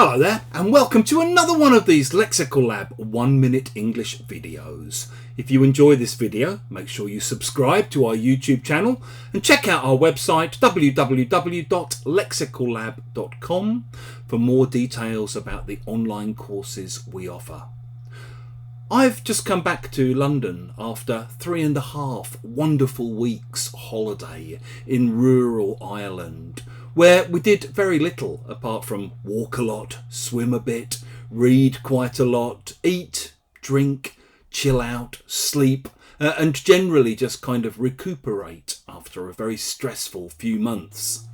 Hello there, and welcome to another one of these Lexical Lab 1 minute English videos. If you enjoy this video, make sure you subscribe to our YouTube channel and check out our website www.lexicallab.com for more details about the online courses we offer. I've just come back to London after 3.5 wonderful weeks holiday in rural Ireland, where we did very little apart from walk a lot, swim a bit, read quite a lot, eat, drink, chill out, sleep, and generally just kind of recuperate after a very stressful few months.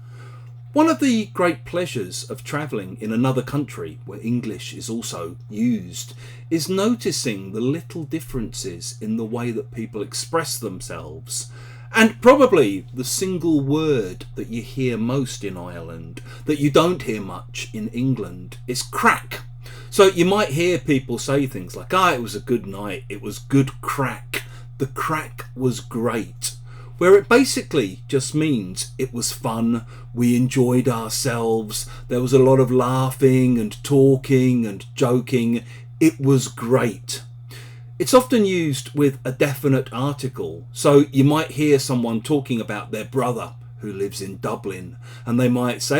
One of the great pleasures of travelling in another country where English is also used is noticing the little differences in the way that people express themselves. And probably the single word that you hear most in Ireland that you don't hear much in England is crack. So you might hear people say things like, it was a good night, it was good crack, the crack was great. Where it basically just means it was fun, we enjoyed ourselves, there was a lot of laughing and talking and joking, it was great. It's often used with a definite article, so you might hear someone talking about their brother who lives in Dublin, and they might say,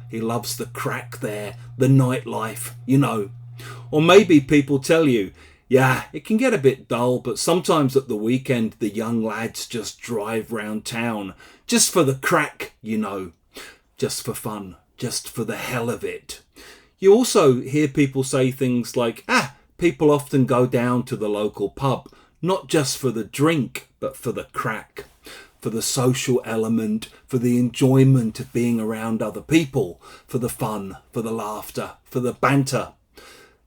he loves the crack there, the nightlife, you know. Or maybe people tell you, it can get a bit dull, but sometimes at the weekend the young lads just drive round town, just for the crack, you know, just for fun, just for the hell of it. You also hear people say things like, people often go down to the local pub, not just for the drink, but for the crack, for the social element, for the enjoyment of being around other people, for the fun, for the laughter, for the banter.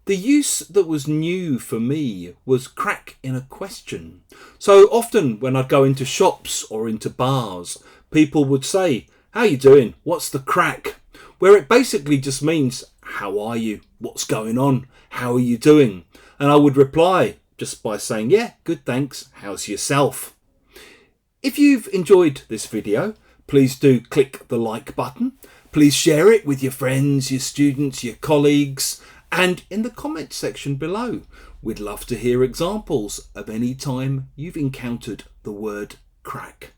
The use that was new for me was crack in a question. So often when I'd go into shops or into bars, people would say, how you doing? What's the crack? Where it basically just means, how are you? What's going on? How are you doing? And I would reply just by saying, good thanks. How's yourself? If you've enjoyed this video, please do click the like button. Please share it with your friends, your students, your colleagues. And in the comments section below, we'd love to hear examples of any time you've encountered the word crack.